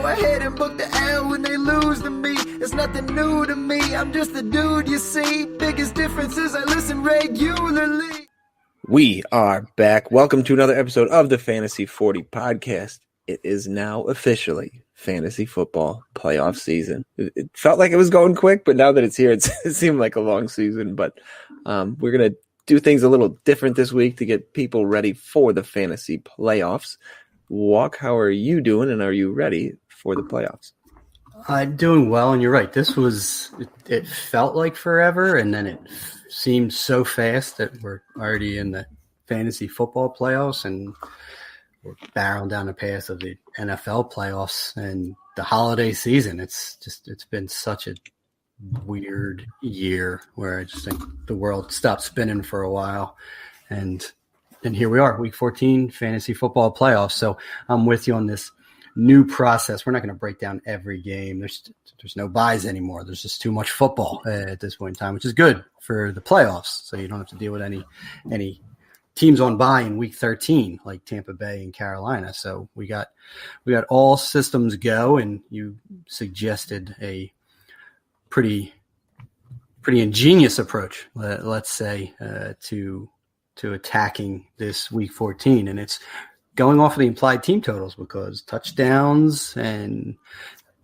go ahead and book the L when they lose to me. It's nothing new to me, I'm just a dude, you see. Biggest difference is I listen regularly. We are back. Welcome to another episode of the Fantasy 40 podcast. It is now officially fantasy football playoff season. It felt like it was going quick, but now that it's here, it seemed like a long season. But we're going to do things a little different this week to get people ready for the fantasy playoffs. Walk, how are you doing, and are you ready for the playoffs? I'm doing well, and you're right. It felt like forever, and then it seemed so fast that we're already in the fantasy football playoffs, and we're barreling down the path of the NFL playoffs and the holiday season. It's been such a weird year where I just think the world stopped spinning for a while, and here we are, week 14, fantasy football playoffs. So I'm with you on this new process. We're not going to break down every game. There's no buys anymore. There's just too much football at this point in time, which is good for the playoffs. So you don't have to deal with any teams on bye in week 13 like Tampa Bay and Carolina. So we got all systems go, and you suggested a pretty ingenious approach, let's say, to attacking this week 14, and it's going off of the implied team totals, because touchdowns and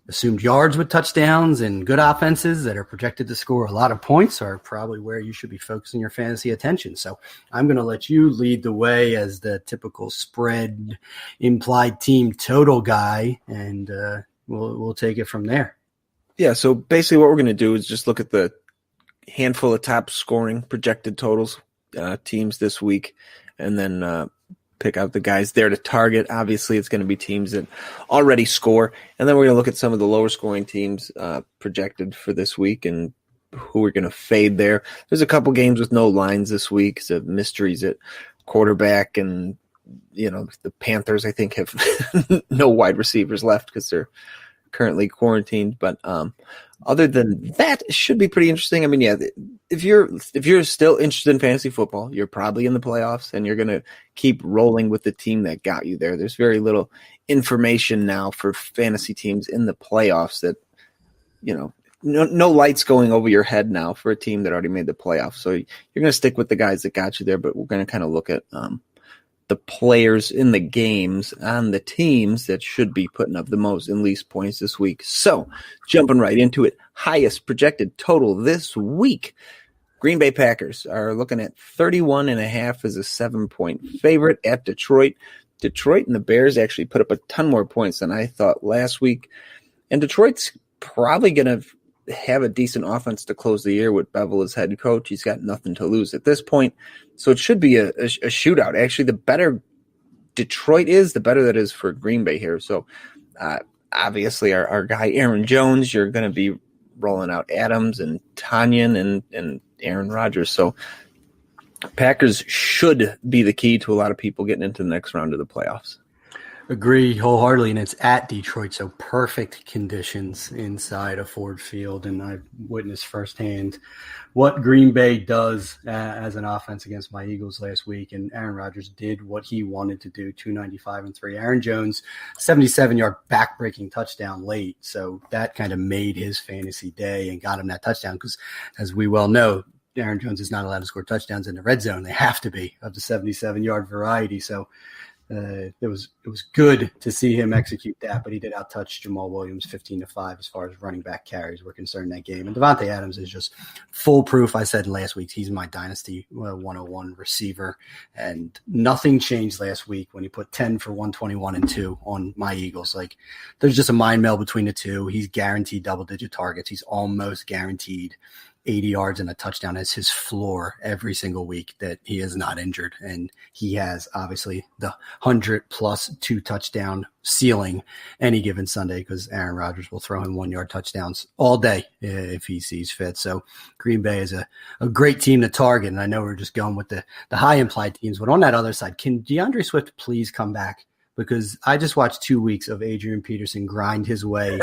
assumed yards with touchdowns and good offenses that are projected to score a lot of points are probably where you should be focusing your fantasy attention. So I'm going to let you lead the way as the typical spread implied team total guy, and we'll take it from there. Yeah, so basically what we're going to do is just look at the handful of top scoring projected totals teams this week, and then pick out the guys there to target. Obviously, it's going to be teams that already score, and then we're going to look at some of the lower scoring teams projected for this week and who we're going to fade there. There's a couple games with no lines this week, so mysteries at quarterback, and the Panthers, I think, have no wide receivers left because they're currently quarantined. But other than that, it should be pretty interesting. I mean, yeah, if you're still interested in fantasy football, you're probably in the playoffs, and you're going to keep rolling with the team that got you there. There's very little information now for fantasy teams in the playoffs that, no lights going over your head now for a team that already made the playoffs. So you're going to stick with the guys that got you there, but we're going to kind of look at the players in the games on the teams that should be putting up the most and least points this week. So jumping right into it, highest projected total this week. Green Bay Packers are looking at 31.5 as a 7-point favorite at Detroit. Detroit and the Bears actually put up a ton more points than I thought last week. And Detroit's probably going to have a decent offense to close the year with Bevel as head coach. He's got nothing to lose at this point. So it should be a shootout. Actually, the better Detroit is, the better that is for Green Bay here. So obviously our guy Aaron Jones, you're going to be rolling out Adams and Tanyan and Aaron Rodgers. So Packers should be the key to a lot of people getting into the next round of the playoffs. Agree wholeheartedly, and it's at Detroit, so perfect conditions inside of Ford Field, and I've witnessed firsthand what Green Bay does as an offense against my Eagles last week, and Aaron Rodgers did what he wanted to do, 295 and 3. Aaron Jones, 77-yard back-breaking touchdown late, so that kind of made his fantasy day and got him that touchdown, because as we well know, Aaron Jones is not allowed to score touchdowns in the red zone. They have to be of the 77-yard variety, so it was good to see him execute that, but he did outtouch Jamal Williams 15-5 as far as running back carries were concerned that game. And Devontae Adams is just foolproof. I said last week he's my dynasty 101 receiver, and nothing changed last week when he put 10 for 121 and 2 on my Eagles. Like, there's just a mind meld between the two. He's guaranteed double-digit targets. He's almost guaranteed 80 yards and a touchdown as his floor every single week that he is not injured. And he has obviously the 100+ 2 touchdown ceiling any given Sunday, because Aaron Rodgers will throw him 1-yard touchdowns all day if he sees fit. So Green Bay is a great team to target. And I know we're just going with the high implied teams, but on that other side, can DeAndre Swift please come back? Because I just watched 2 weeks of Adrian Peterson grind his way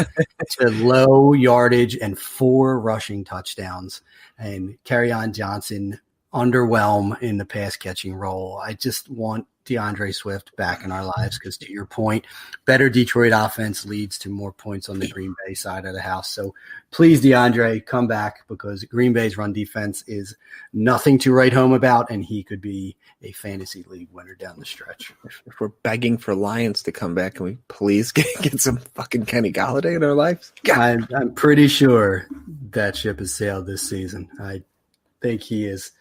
to low yardage and 4 rushing touchdowns, and Kerryon Johnson underwhelm in the pass catching role. I just want DeAndre Swift back in our lives because, to your point, better Detroit offense leads to more points on the Green Bay side of the house. So please, DeAndre, come back because Green Bay's run defense is nothing to write home about, and he could be a fantasy league winner down the stretch. If we're begging for Lions to come back, can we please get some fucking Kenny Galladay in our lives? I'm pretty sure that ship has sailed this season. I think he's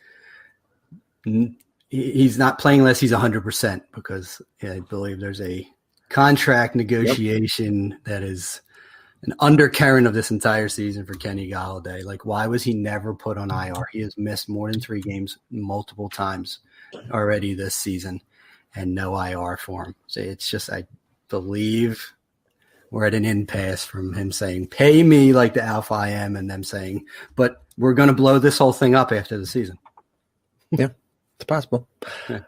not playing unless he's 100% because I believe there's a contract negotiation that is an undercurrent of this entire season for Kenny Galladay. Like, why was he never put on IR? He has missed more than 3 games multiple times already this season and no IR for him. So it's just, I believe we're at an impasse from him saying, pay me like the alpha I am, and them saying, but we're going to blow this whole thing up after the season. Yeah, it's possible. Yeah.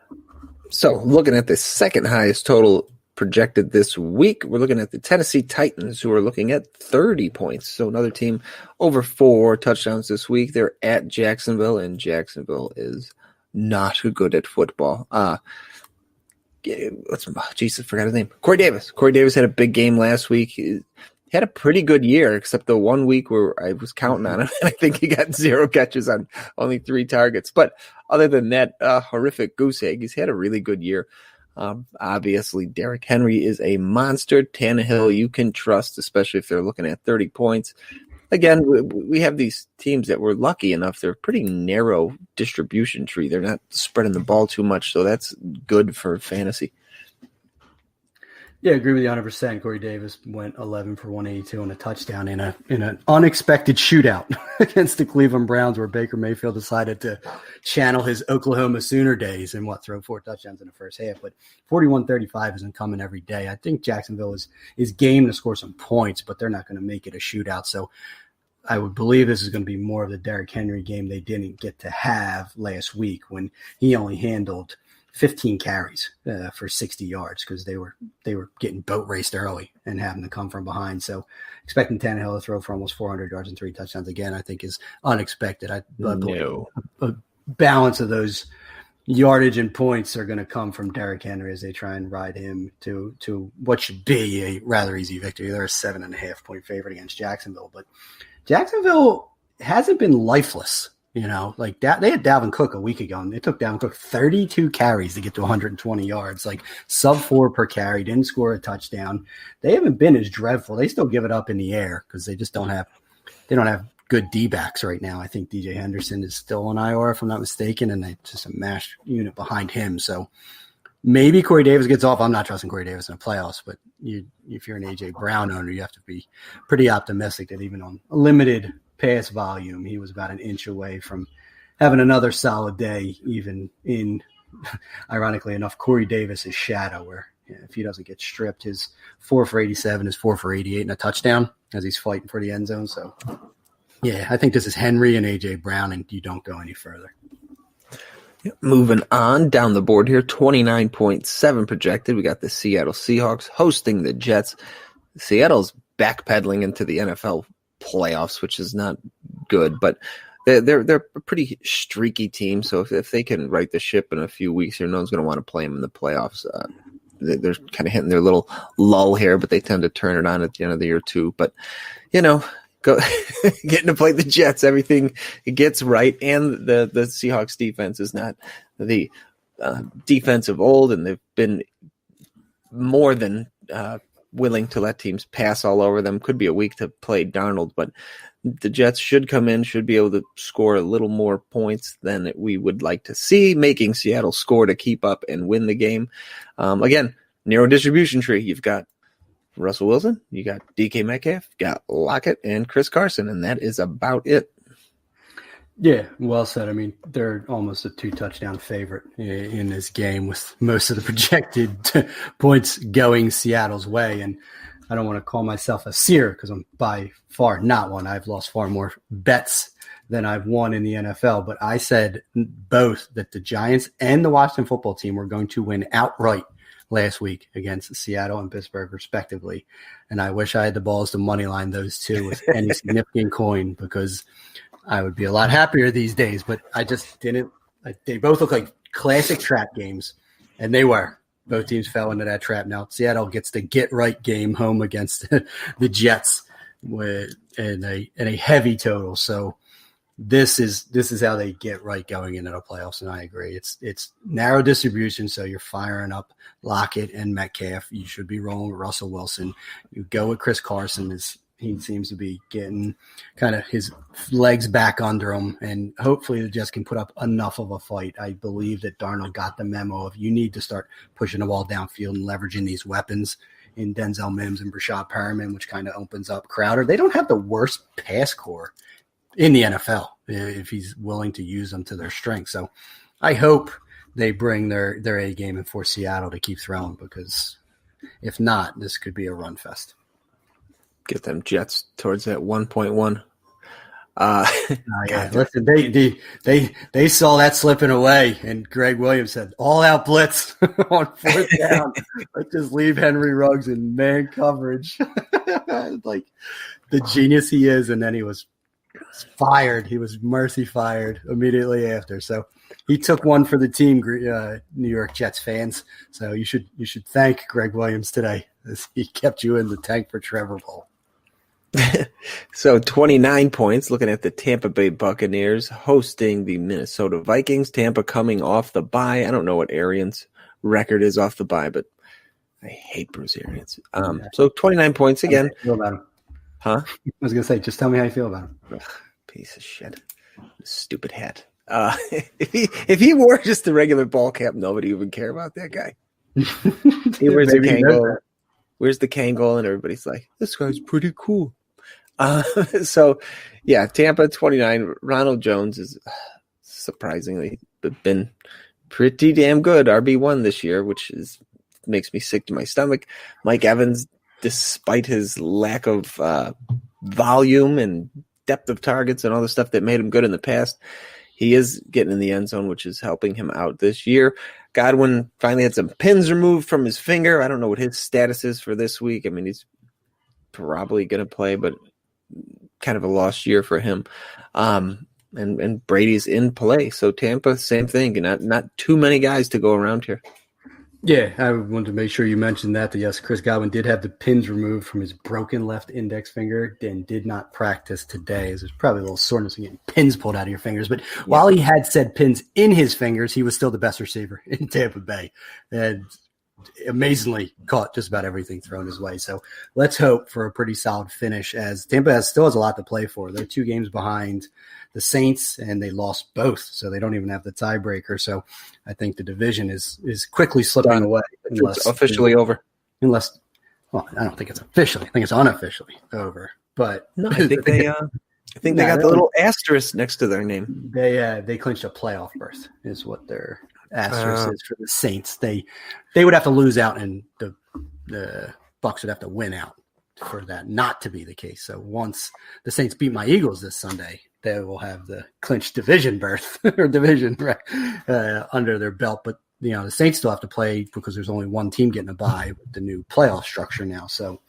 So looking at the second highest total projected this week, we're looking at the Tennessee Titans, who are looking at 30 points. So another team over 4 touchdowns this week. They're at Jacksonville, and Jacksonville is not good at football. Jesus, I forgot his name. Corey Davis. Corey Davis had a big game last week. He had a pretty good year, except the 1 week where I was counting on him, and I think he got 0 catches on only 3 targets. But other than that, horrific goose egg, he's had a really good year. Obviously, Derrick Henry is a monster. Tannehill, you can trust, especially if they're looking at 30 points. Again, we have these teams that were lucky enough. They're a pretty narrow distribution tree. They're not spreading the ball too much, so that's good for fantasy. Yeah, I agree with you 100%. Corey Davis went 11 for 182 and a touchdown in an unexpected shootout against the Cleveland Browns, where Baker Mayfield decided to channel his Oklahoma Sooner days and throw 4 touchdowns in the first half. But 41-35 isn't coming every day. I think Jacksonville is game to score some points, but they're not going to make it a shootout. So I would believe this is going to be more of the Derrick Henry game they didn't get to have last week when he only handled 15 carries for 60 yards because they were getting boat raced early and having to come from behind. So expecting Tannehill to throw for almost 400 yards and 3 touchdowns again, I think is unexpected. I believe a balance of those yardage and points are going to come from Derrick Henry as they try and ride him to what should be a rather easy victory. They're a 7.5 point favorite against Jacksonville, but Jacksonville hasn't been lifeless. Like that, they had Dalvin Cook a week ago, and they took Dalvin Cook 32 carries to get to 120 yards, like sub 4 per carry, didn't score a touchdown. They haven't been as dreadful. They still give it up in the air because they just don't have good D-backs right now. I think DJ Henderson is still on IR, if I'm not mistaken, and it's just a mashed unit behind him. So maybe Corey Davis gets off. I'm not trusting Corey Davis in the playoffs, but if you're an A.J. Brown owner, you have to be pretty optimistic that even on a limited pass volume, he was about an inch away from having another solid day, even in, ironically enough, Corey Davis's shadow, where if he doesn't get stripped, his 4 for 87 is 4 for 88 and a touchdown as he's fighting for the end zone. So, yeah, I think this is Henry and A.J. Brown, and you don't go any further. Moving on down the board here, 29.7 projected. We got the Seattle Seahawks hosting the Jets. Seattle's backpedaling into the NFL playoffs, which is not good, but they're a pretty streaky team. So if they can right the ship in a few weeks here, no one's going to want to play them in the playoffs. They're kind of hitting their little lull here, but they tend to turn it on at the end of the year too. But go getting to play the Jets, everything it gets right, and the Seahawks defense is not the defense of old, and they've been more than willing to let teams pass all over them. Could be a week to play Darnold, but the Jets should come in, should be able to score a little more points than we would like to see, making Seattle score to keep up and win the game. Again, narrow distribution tree. You've got Russell Wilson, you got DK Metcalf, you got Lockett, and Chris Carson, and that is about it. Yeah, well said. I mean, they're almost a 2-touchdown favorite in this game with most of the projected points going Seattle's way. And I don't want to call myself a seer because I'm by far not one. I've lost far more bets than I've won in the NFL. But I said both that the Giants and the Washington football team were going to win outright last week against Seattle and Pittsburgh, respectively. And I wish I had the balls to moneyline those two with any significant coin because I would be a lot happier these days, but I just didn't. They both look like classic trap games And they were. Both teams fell into that trap. Now Seattle gets the get-right game home against the Jets in a heavy total. So this is how they get right going into the playoffs, and I agree. It's narrow distribution, so you're firing up Lockett and Metcalf. You should be rolling with Russell Wilson. You go with Chris Carson. He seems to be getting kind of his legs back under him, and hopefully the Jets can put up enough of a fight. I believe that Darnold got the memo of you need to start pushing the ball downfield and leveraging these weapons in Denzel Mims and Brashad Perriman, which kind of opens up Crowder. They don't have the worst pass core in the NFL if he's willing to use them to their strength. So I hope they bring their A game and force Seattle to keep throwing, because if not, this could be a run fest. Get them Jets towards that 1.1. Yeah. Listen, they saw that slipping away, and Greg Williams said, all out blitz on 4th down. Let's just leave Henry Ruggs in man coverage. Like the genius he is, and then he was fired. He was mercy fired immediately after. So he took one for the team, New York Jets fans. So you should thank Greg Williams today, as he kept you in the tank for Trevor Bowl. So 29 points, looking at the Tampa Bay Buccaneers hosting the Minnesota Vikings. Tampa coming off the bye. I don't know what Arians' record is off the bye, but I hate Bruce Arians. So 29 points again. How do you feel about him? Huh? I was going to say, just tell me how you feel about him. Ugh, piece of shit. Stupid hat. If he wore just the regular ball cap, nobody would care about that guy. He wears a Kangol. Where's the Kangol? And everybody's like, this guy's pretty cool. So, yeah, Tampa 29. Ronald Jones is surprisingly been pretty damn good. RB1 this year, which makes me sick to my stomach. Mike Evans, despite his lack of volume and depth of targets and all the stuff that made him good in the past, he is getting in the end zone, which is helping him out this year. Godwin finally had some pins removed from his finger. I don't know what his status is for this week. I mean, he's probably going to play, but kind of a lost year for him. And Brady's in play. So Tampa, same thing. Not too many guys to go around here. Yeah, I wanted to make sure you mentioned that yes, Chris Godwin did have the pins removed from his broken left index finger and did not practice today. There's probably a little soreness in getting pins pulled out of your fingers. But while he had said pins in his fingers, he was still the best receiver in Tampa Bay. And amazingly caught just about everything thrown his way. So let's hope for a pretty solid finish, as Tampa still has a lot to play for. They're 2 games behind the Saints, and they lost both, so they don't even have the tiebreaker. So I think the division is quickly slipping away. It's officially over. Well, I don't think it's officially. I think it's unofficially over. But no, I think they got the little asterisk next to their name. They clinched a playoff berth, is what their asterisk is for the Saints. They would have to lose out, and the Bucs would have to win out for that not to be the case. So once the Saints beat my Eagles this Sunday, they will have the clinched division berth or division under their belt. But the Saints still have to play because there's only one team getting a bye with the new playoff structure now. So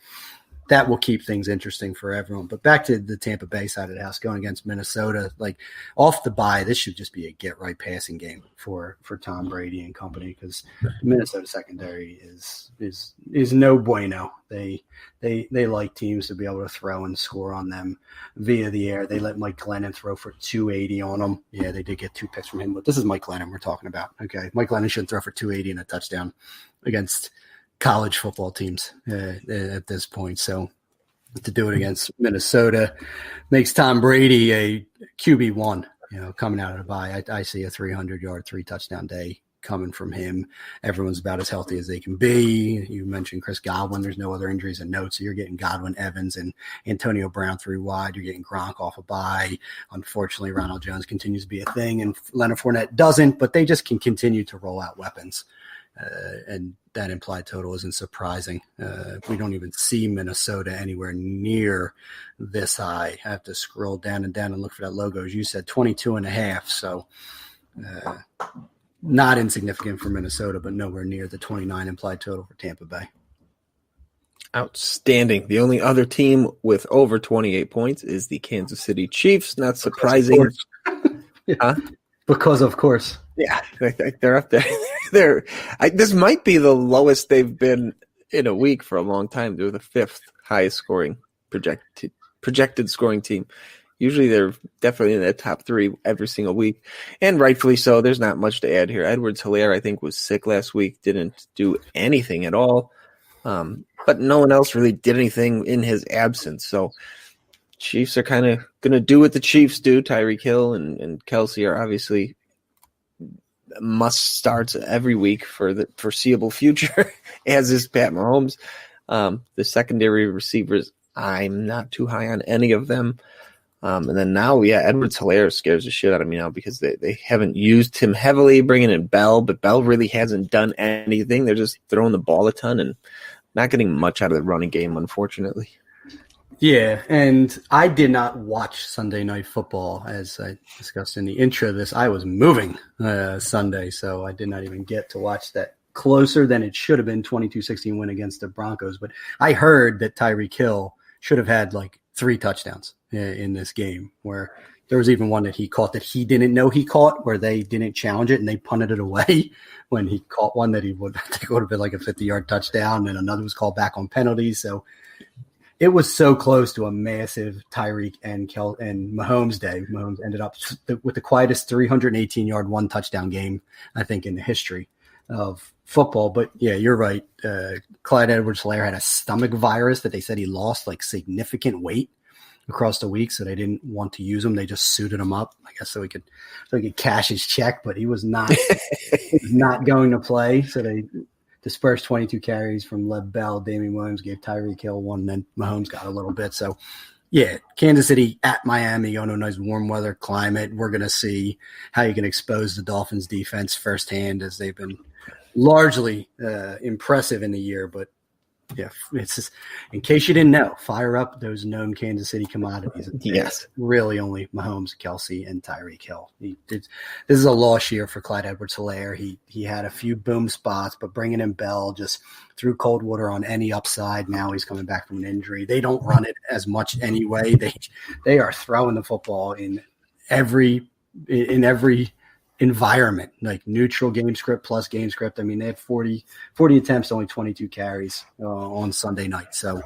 that will keep things interesting for everyone. But back to the Tampa Bay side of the house, going against Minnesota, like off the bye, this should just be a get-right passing game for Tom Brady and company, because the Minnesota secondary is no bueno. They like teams to be able to throw and score on them via the air. They let Mike Glennon throw for 280 on them. Yeah, they did get 2 picks from him, but this is Mike Glennon we're talking about. Okay, Mike Glennon shouldn't throw for 280 and a touchdown against college football teams at this point. So to do it against Minnesota makes Tom Brady a QB1, coming out of the bye. I see a 300-yard, 3-touchdown day coming from him. Everyone's about as healthy as they can be. You mentioned Chris Godwin. There's no other injuries and notes. So you're getting Godwin, Evans, and Antonio Brown 3 wide. You're getting Gronk off a bye. Unfortunately, Ronald Jones continues to be a thing, and Leonard Fournette doesn't, but they just can continue to roll out weapons. And that implied total isn't surprising. We don't even see Minnesota anywhere near this high. I have to scroll down and look for that logo. As you said, 22.5. So not insignificant for Minnesota, but nowhere near the 29 implied total for Tampa Bay. Outstanding. The only other team with over 28 points is the Kansas City Chiefs. Not surprising. Because of course. Yeah, they're up there. This might be the lowest they've been in a week for a long time. They're the fifth highest scoring projected scoring team. Usually they're definitely in the top three every single week, and rightfully so. There's not much to add here. Edwards-Helaire, I think, was sick last week, didn't do anything at all, but no one else really did anything in his absence. So Chiefs are kind of going to do what the Chiefs do. Tyreek Hill and Kelsey are obviously must starts every week for the foreseeable future, as is Pat Mahomes. The secondary receivers, I'm not too high on any of them. And then now, Edwards-Helaire scares the shit out of me now because they haven't used him heavily, bringing in Bell, but Bell really hasn't done anything. They're just throwing the ball a ton and not getting much out of the running game, unfortunately. Yeah, and I did not watch Sunday Night Football, as I discussed in the intro of this. I was moving Sunday, so I did not even get to watch that closer than it should have been 22-16 win against the Broncos. But I heard that Tyreek Hill should have had like 3 touchdowns in this game, where there was even one that he caught that he didn't know he caught, where they didn't challenge it and they punted it away when he caught one that I think it would have been like a 50-yard touchdown, and another was called back on penalties. So it was so close to a massive Tyreek and Mahomes day. Mahomes ended up with the quietest 318-yard, 1-touchdown game, I think, in the history of football. But yeah, you're right. Clyde Edwards-Helaire had a stomach virus that they said he lost like significant weight across the week, so they didn't want to use him. They just suited him up, I guess, so he could cash his check. But he was not going to play. So they dispersed 22 carries from Lev Bell. Damian Williams gave Tyreek Hill one, and then Mahomes got a little bit. So yeah, Kansas City at Miami on a nice warm weather climate. We're going to see how you can expose the Dolphins defense firsthand, as they've been largely impressive in the year. But yeah, it's just, in case you didn't know, fire up those known Kansas City commodities. Yes. Really only Mahomes, Kelsey, and Tyreek Hill. This is a lost year for Clyde Edwards-Helaire. He had a few boom spots, but bringing in Bell just threw cold water on any upside. Now he's coming back from an injury. They don't run it as much anyway. They are throwing the football in every environment, like neutral game script plus game script. I mean, they had 40 attempts, only 22 carries on Sunday night. So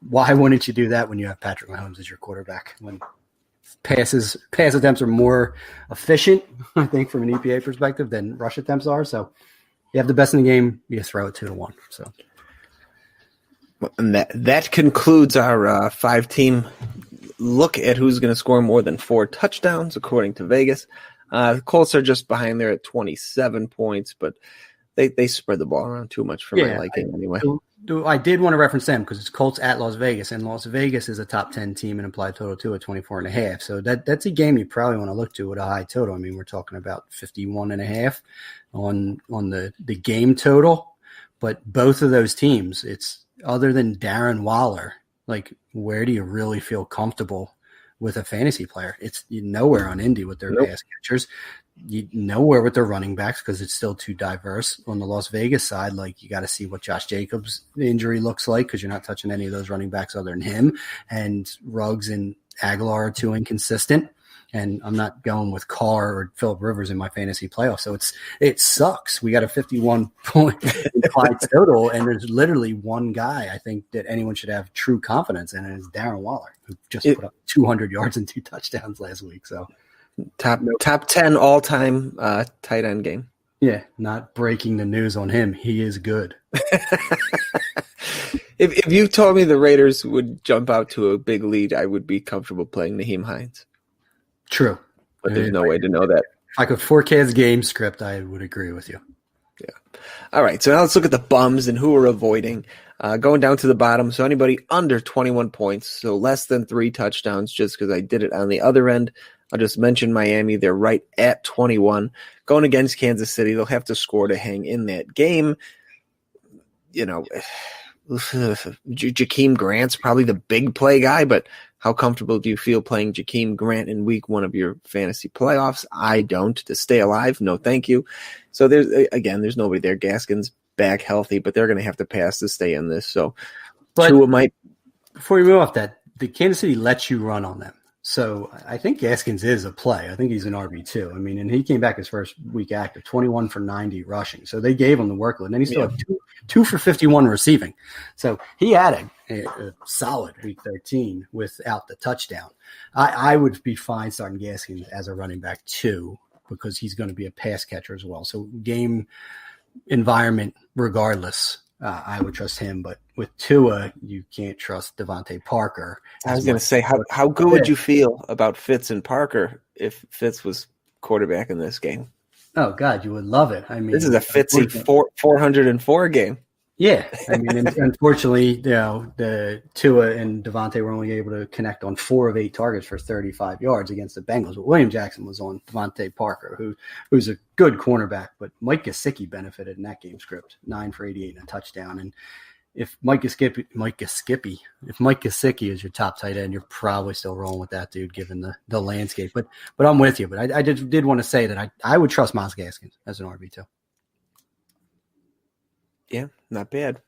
why wouldn't you do that when you have Patrick Mahomes as your quarterback? When pass attempts are more efficient, I think, from an EPA perspective than rush attempts are. So you have the best in the game, you throw it 2-1. So, and that concludes our 5-team look at who's going to score more than 4 touchdowns, according to Vegas. The Colts are just behind there at 27 points, but they spread the ball around too much for my liking anyway. I did want to reference them because it's Colts at Las Vegas, and Las Vegas is a top 10 team in implied total too at 24.5. So that's a game you probably want to look to with a high total. I mean, we're talking about 51.5 on the game total, but both of those teams, it's other than Darren Waller, like, where do you really feel comfortable with a fantasy player? It's nowhere on Indy with their pass catchers. Nowhere with their running backs because it's still too diverse. On the Las Vegas side, like, you got to see what Josh Jacobs' injury looks like because you're not touching any of those running backs other than him. And Ruggs and Aguilar are too inconsistent. And I'm not going with Carr or Phillip Rivers in my fantasy playoff. So it sucks. We got a 51-point implied total, and there's literally one guy I think that anyone should have true confidence in, and it's Darren Waller, who just put up 200 yards and 2 touchdowns last week. So top 10 all-time tight end game. Yeah, not breaking the news on him. He is good. If you told me the Raiders would jump out to a big lead, I would be comfortable playing Naheem Hines. True. But there's no way to know that. If I could forecast game script, I would agree with you. Yeah. All right, so now let's look at the bums and who we're avoiding. Going down to the bottom, so anybody under 21 points, so less than 3 touchdowns, just because I did it on the other end. I'll just mention Miami. They're right at 21. Going against Kansas City, they'll have to score to hang in that game. You know, Jakeem Grant's probably the big play guy, but how comfortable do you feel playing Jakeem Grant in week 1 of your fantasy playoffs? I don't. To stay alive, no thank you. So there's nobody there. Gaskin's back healthy, but they're going to have to pass to stay in this. So but Tua might. Before you move off that, the Kansas City lets you run on them. So I think Gaskins is a play. I think he's an RB2. I mean, and he came back his first week active, 21 for 90 rushing. So they gave him the workload. And then he still had two for 51 receiving. So he had a solid week 13 without the touchdown. I would be fine starting Gaskins as a running back too, because he's going to be a pass catcher as well. So game environment regardless, I would trust him. But with Tua, you can't trust Devontae Parker. I was going to say, how good would you feel about Fitz and Parker if Fitz was quarterback in this game? Oh, God, you would love it. I mean, this is a Fitzy 404 game. Yeah. I mean, unfortunately, the Tua and Devontae were only able to connect on 4 of 8 targets for 35 yards against the Bengals. But William Jackson was on Devontae Parker, who's a good cornerback. But Mike Gesicki benefited in that game script, 9 for 88 and a touchdown. And if Mike Gesicki is your top tight end, you're probably still rolling with that dude given the landscape. But I'm with you. But I did want to say that I would trust Myles Gaskins as an RB2. Yeah, not bad.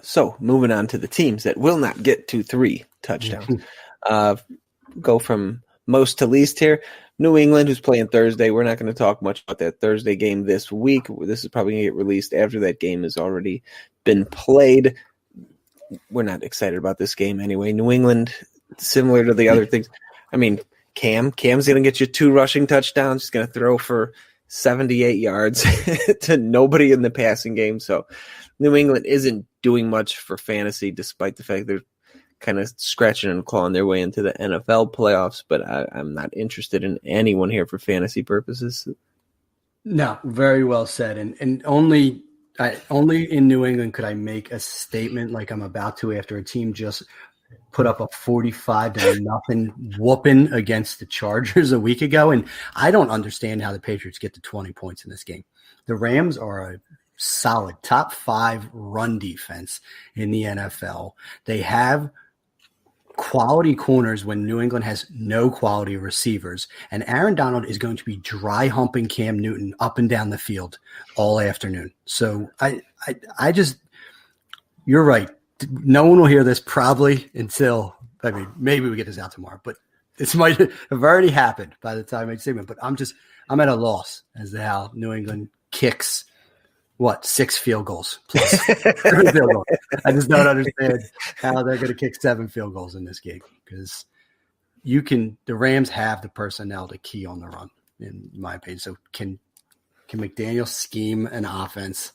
So moving on to the teams that will not get to 3 touchdowns. Go from most to least here. New England, who's playing Thursday. We're not going to talk much about that Thursday game this week. This is probably going to get released after that game has already been played. We're not excited about this game anyway. New England, similar to the other things. I mean, Cam's going to get you 2 rushing touchdowns. He's going to throw for 78 yards to nobody in the passing game. So New England isn't doing much for fantasy, despite the fact they're kind of scratching and clawing their way into the NFL playoffs. But I'm not interested in anyone here for fantasy purposes. No, very well said. And only in New England could I make a statement like I'm about to after a team just put up a 45-0 whooping against the Chargers a week ago. And I don't understand how the Patriots get to 20 points in this game. The Rams are a solid top 5 run defense in the NFL. They have quality corners when New England has no quality receivers. And Aaron Donald is going to be dry humping Cam Newton up and down the field all afternoon. So I just, you're right. No one will hear this probably until, maybe we get this out tomorrow, but this might have already happened by the time I segment. But I'm at a loss as to how New England kicks 6 field goals plus 3 field goals. I just don't understand how they're going to kick 7 field goals in this game because the Rams have the personnel to key on the run, in my opinion. So can McDaniel scheme an offense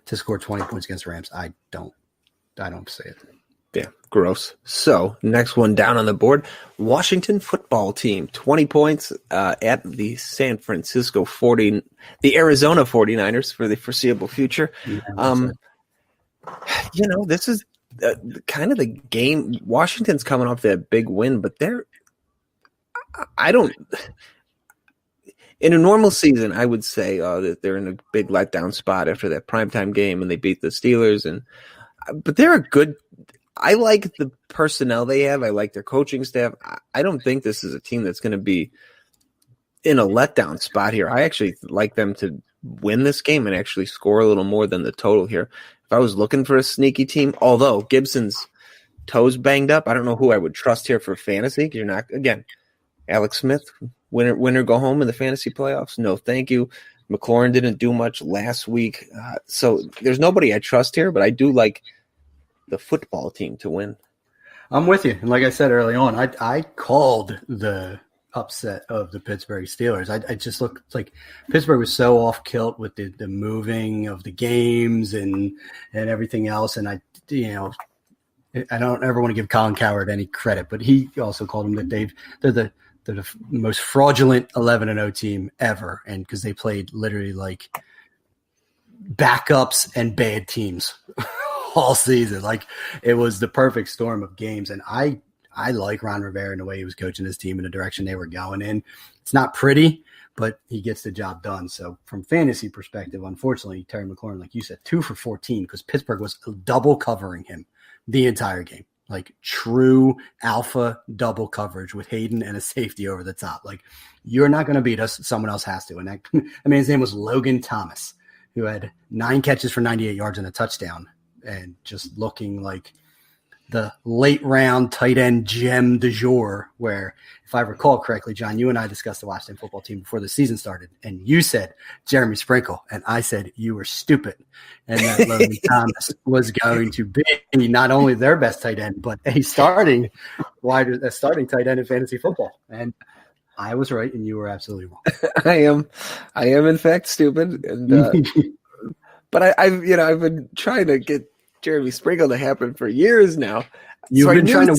to score 20 points against the Rams? I don't say it. Yeah, gross. So next one down on the board, Washington football team, 20 points at the Arizona 49ers for the foreseeable future. Yeah, this is kind of the game. Washington's coming off that big win, but in a normal season, I would say that they're in a big letdown spot after that primetime game and they beat the Steelers. But they're a good. I like the personnel they have. I like their coaching staff. I don't think this is a team that's going to be in a letdown spot here. I actually like them to win this game and actually score a little more than the total here. If I was looking for a sneaky team, although Gibson's toes banged up, I don't know who I would trust here for fantasy. Because you're not, again, Alex Smith, winner go home in the fantasy playoffs. No, thank you. McLaurin didn't do much last week. So there's nobody I trust here, but I do like the football team to win. I'm with you. And like I said early on, I called the upset of the Pittsburgh Steelers. I just looked like Pittsburgh was so off kilt with the moving of the games and everything else. And I don't ever want to give Colin Cowherd any credit, but he also called them that they're the most fraudulent 11-0 team ever. And because they played literally like backups and bad teams all season. Like it was the perfect storm of games. And I like Ron Rivera in the way he was coaching his team in the direction they were going in. It's not pretty, but he gets the job done. So from fantasy perspective, unfortunately, Terry McLaurin, like you said, 2 for 14 because Pittsburgh was double covering him the entire game. Like true alpha double coverage with Hayden and a safety over the top. Like you're not going to beat us. Someone else has to. And his name was Logan Thomas, who had 9 catches for 98 yards and a touchdown. And just looking like the late round tight end gem du jour, where, if I recall correctly, John, you and I discussed the Washington football team before the season started, and you said Jeremy Sprinkle, and I said you were stupid, and that Logan Thomas was going to be not only their best tight end, but a starting tight end in fantasy football. And I was right, and you were absolutely wrong. I am in fact stupid, and but I've been trying to get Jeremy Sprinkle to happen for years now. You've been trying to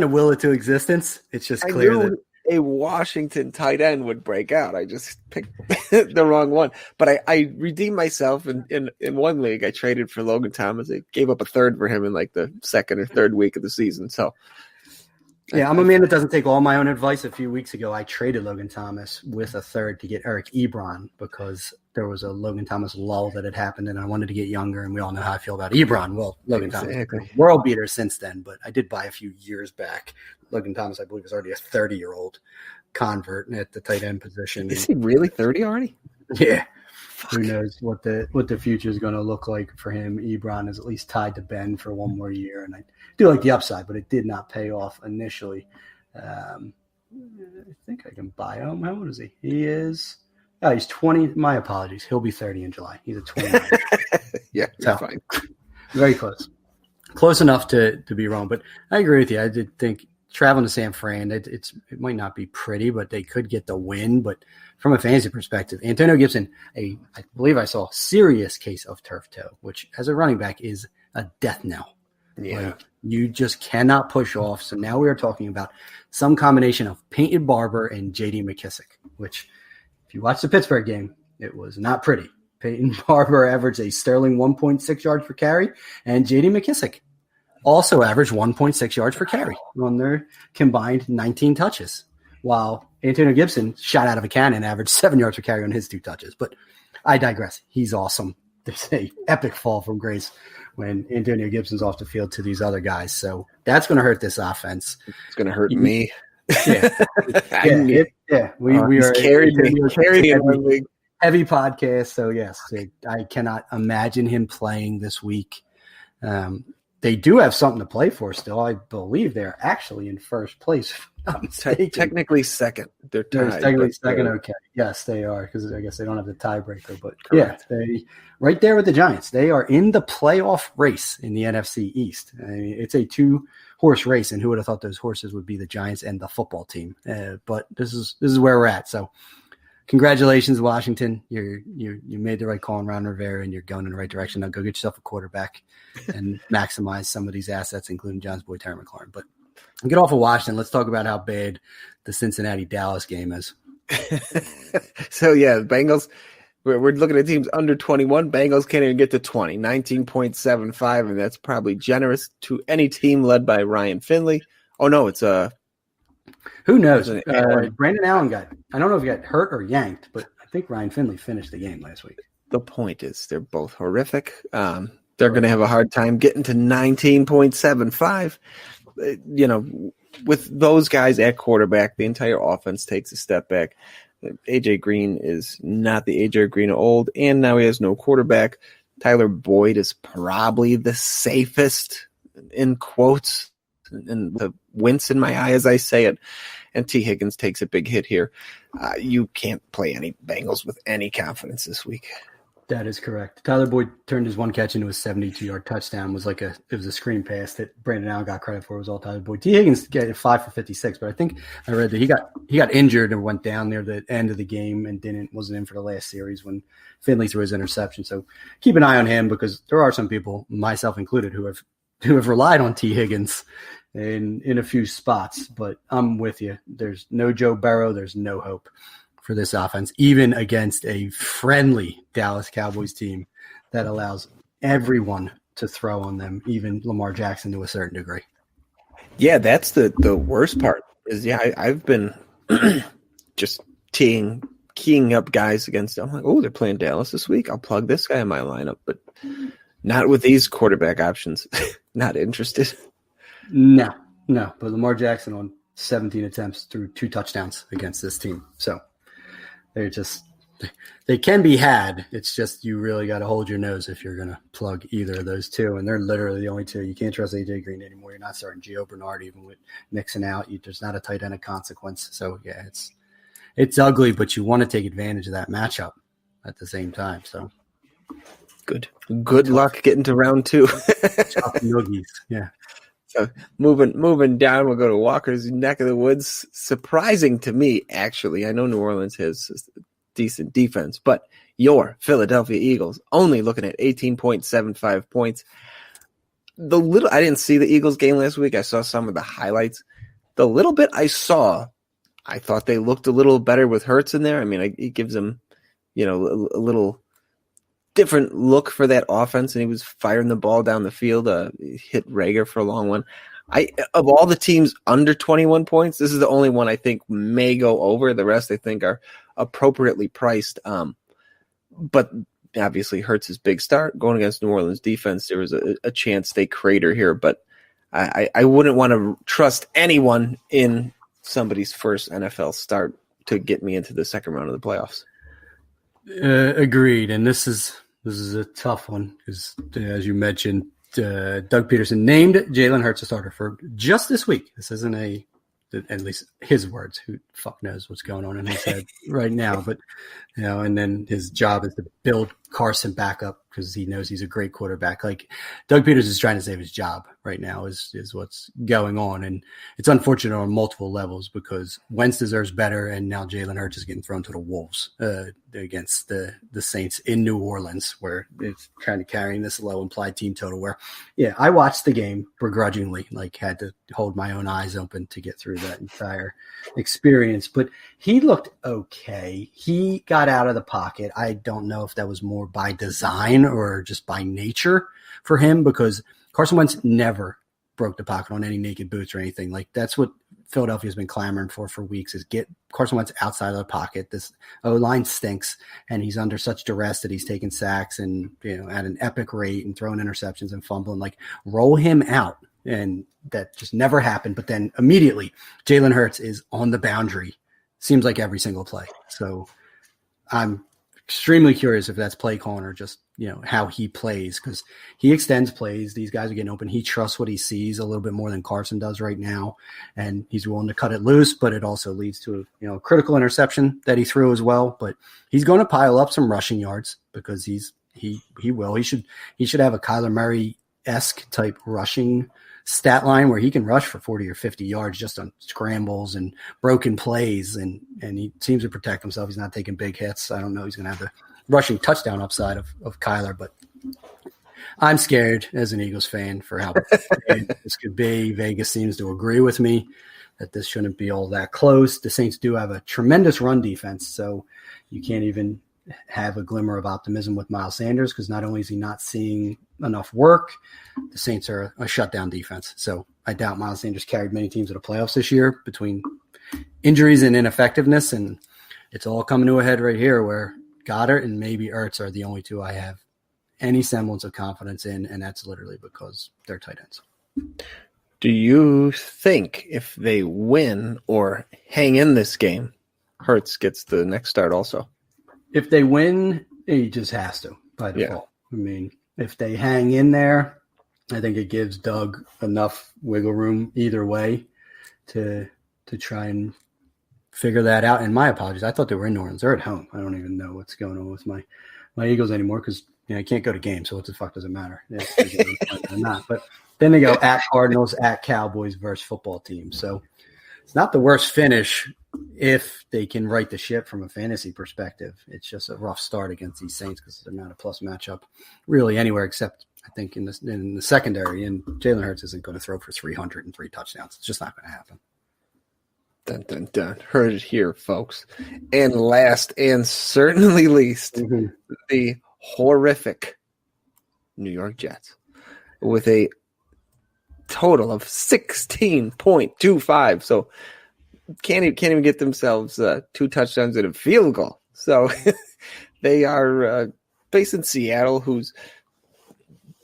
will it to existence. It's just clear that a Washington tight end would break out. I just picked the wrong one, but I redeemed myself in one league. I traded for Logan Thomas. I gave up a third for him in like the second or third week of the season. So yeah, I'm a man that doesn't take all my own advice. A few weeks ago, I traded Logan Thomas with a third to get Eric Ebron because there was a Logan Thomas lull that had happened, and I wanted to get younger, and we all know how I feel about Ebron. Well, Logan Thomas, world beater since then, but I did buy a few years back. Logan Thomas, I believe, is already a 30-year-old convert at the tight end position. Is he really 30 already? Yeah. Fuck. Who knows what the future is going to look like for him. Ebron is at least tied to Ben for one more year, and I do like the upside, but it did not pay off initially. I think I can buy him. How old is he? He's 20. My apologies. He'll be 30 in July. He's a 29. Yeah, fine. Very close. Close enough to be wrong, but I agree with you. I did think traveling to San Fran, it might not be pretty, but they could get the win. But from a fantasy perspective, Antonio Gibson, I believe I saw a serious case of turf toe, which as a running back is a death knell. Yeah. Like, you just cannot push off. So now we are talking about some combination of Painted Barber and J.D. McKissick, which if you watch the Pittsburgh game, it was not pretty. Peyton Barber averaged a sterling 1.6 yards per carry, and J.D. McKissick also averaged 1.6 yards per carry on their combined 19 touches, while Antonio Gibson shot out of a cannon, averaged 7 yards per carry on his 2 touches. But I digress. He's awesome. There's an epic fall from grace when Antonio Gibson's off the field to these other guys. So that's going to hurt this offense. It's going to hurt me. Yeah. We are carried heavy podcast. So yes, I cannot imagine him playing this week. They do have something to play for still. I believe they're actually in first place. Technically second. They're technically second. Okay. Yes, they are, because I guess they don't have the tiebreaker. But correct. Yeah, they right there with the Giants. They are in the playoff race in the NFC East. I mean, it's a 2-horse race, and who would have thought those horses would be the Giants and the football team? But this is where we're at. So congratulations, Washington. You made the right call on Ron Rivera, and you're going in the right direction. Now go get yourself a quarterback and maximize some of these assets, including John's boy Terry McLaurin. But get off of Washington. Let's talk about how bad the Cincinnati-Dallas game is. So, yeah, the Bengals, we're looking at teams under 21. Bengals can't even get to 20, 19.75, and that's probably generous to any team led by Ryan Finley. Oh, no, it's who knows? Brandon Allen I don't know if he got hurt or yanked, but I think Ryan Finley finished the game last week. The point is they're both horrific. They're going to have a hard time getting to 19.75. With those guys at quarterback, the entire offense takes a step back. AJ Green is not the AJ Green of old, and now he has no quarterback. Tyler Boyd is probably the safest, in quotes, and the wince in my eye as I say it. And T. Higgins takes a big hit here. You can't play any Bengals with any confidence this week. That is correct. Tyler Boyd turned his one catch into a 72-yard touchdown. It was a screen pass that Brandon Allen got credit for. It was all Tyler Boyd. T. Higgins got 5 for 56, but I think I read that he got injured and went down near the end of the game and wasn't in for the last series when Finley threw his interception. So keep an eye on him, because there are some people, myself included, who have relied on T. Higgins in a few spots. But I'm with you. There's no Joe Burrow. There's no hope for this offense, even against a friendly Dallas Cowboys team that allows everyone to throw on them, even Lamar Jackson to a certain degree. Yeah, that's the worst part is, I've been just keying up guys against them. I'm like, oh, they're playing Dallas this week. I'll plug this guy in my lineup, but not with these quarterback options. Not interested. No, but Lamar Jackson on 17 attempts threw 2 touchdowns against this team. So they're just they can be had. It's just you really got to hold your nose if you're going to plug either of those two, and they're literally the only two. You can't trust AJ Green anymore. You're not starting Gio Bernard even with Mixon out. There's not a tight end of consequence. So yeah, it's ugly, but you want to take advantage of that matchup at the same time. So good luck getting to round 2. Tough noogies. Yeah. So moving down, we'll go to Walker's neck of the woods. Surprising to me, actually. I know New Orleans has decent defense, but your Philadelphia Eagles only looking at 18.75 points. I didn't see the Eagles game last week. I saw some of the highlights. The little bit I saw, I thought they looked a little better with Hurts in there. I mean, it gives them, a little different look for that offense, and he was firing the ball down the field. Hit Rager for a long one. Of all the teams under 21 points, this is the only one I think may go over. The rest I think are appropriately priced. But obviously Hurts' big start going against New Orleans defense. There was a chance they crater here, but I wouldn't want to trust anyone in somebody's first NFL start to get me into the second round of the playoffs. Agreed. And this is a tough one because, as you mentioned, Doug Peterson named Jalen Hurts a starter for just this week. This isn't at least his words. Who fuck knows what's going on in his head right now? But and then his job is to build Carson back up because he knows he's a great quarterback. Like Doug Peterson is trying to save his job right now is what's going on, and it's unfortunate on multiple levels because Wentz deserves better, and now Jalen Hurts is getting thrown to the wolves against the Saints in New Orleans, where it's kind of carrying this low implied team total. Where, I watched the game begrudgingly, like had to hold my own eyes open to get through that entire experience. But he looked okay. He got out of the pocket. I don't know if that was more by design or just by nature for him because Carson Wentz never broke the pocket on any naked boots or anything. Like that's what Philadelphia's been clamoring for weeks is get Carson Wentz outside of the pocket. This O-line stinks, and he's under such duress that he's taking sacks and at an epic rate and throwing interceptions and fumbling. Like roll him out, and that just never happened. But then immediately Jalen Hurts is on the boundary. Seems like every single play. So I'm extremely curious if that's play calling or just, how he plays because he extends plays. These guys are getting open. He trusts what he sees a little bit more than Carson does right now. And he's willing to cut it loose, but it also leads to a critical interception that he threw as well. But he's going to pile up some rushing yards because he will. He should have a Kyler Murray-esque type rushing stat line where he can rush for 40 or 50 yards just on scrambles and broken plays, and he seems to protect himself. He's not taking big hits. I don't know he's going to have the rushing touchdown upside of Kyler, but I'm scared as an Eagles fan for how big this could be. Vegas seems to agree with me that this shouldn't be all that close. The Saints do have a tremendous run defense, so you can't even have a glimmer of optimism with Miles Sanders because not only is he not seeing enough work, the Saints are a shutdown defense. So I doubt Miles Sanders carried many teams to the playoffs this year between injuries and ineffectiveness, and it's all coming to a head right here where Goddard and maybe Ertz are the only two I have any semblance of confidence in, and that's literally because they're tight ends. Do you think if they win or hang in this game, Hurts gets the next start also? If they win, he just has to by default. Yeah. I mean, if they hang in there, I think it gives Doug enough wiggle room either way to try and figure that out. And my apologies. I thought they were in New Orleans. They're at home. I don't even know what's going on with my Eagles anymore because I can't go to games. So what the fuck does it matter? Or not. But then they go at Cardinals, at Cowboys versus football team. So it's not the worst finish if they can right the ship from a fantasy perspective. It's just a rough start against these Saints because they're not a plus matchup really anywhere except I think in the secondary. And Jalen Hurts isn't going to throw for 303 touchdowns. It's just not going to happen. Dun, dun, dun. Heard it here, folks. And last and certainly least, the horrific New York Jets with a total of 16.25. So can't even get themselves 2 touchdowns and a field goal. So they are facing Seattle, who's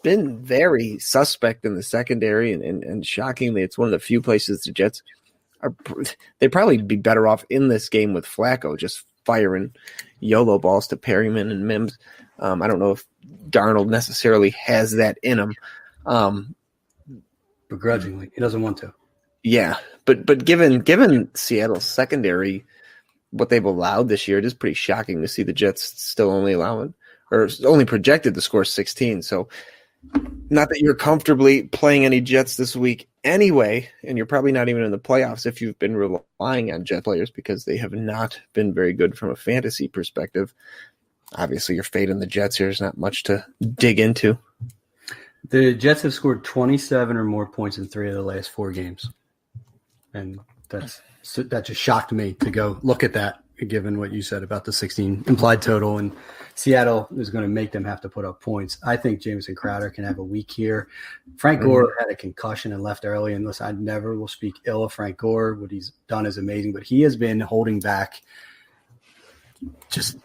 been very suspect in the secondary, and shockingly, it's one of the few places the Jets they'd probably be better off in this game with Flacco just firing YOLO balls to Perryman and Mims. I don't know if Darnold necessarily has that in him. Begrudgingly, he doesn't want to. Yeah, but given Seattle's secondary, what they've allowed this year, it is pretty shocking to see the Jets still only projected to score 16. So not that you're comfortably playing any Jets this week anyway, and you're probably not even in the playoffs if you've been relying on Jet players because they have not been very good from a fantasy perspective. Obviously, you're fading the Jets here. There's not much to dig into. The Jets have scored 27 or more points in 3 of the last 4 games. And that just shocked me to go look at that, given what you said about the 16 implied total. And Seattle is going to make them have to put up points. I think Jamison Crowder can have a week here. Frank Gore had a concussion and left early. And listen, I never will speak ill of Frank Gore. What he's done is amazing. But he has been holding back just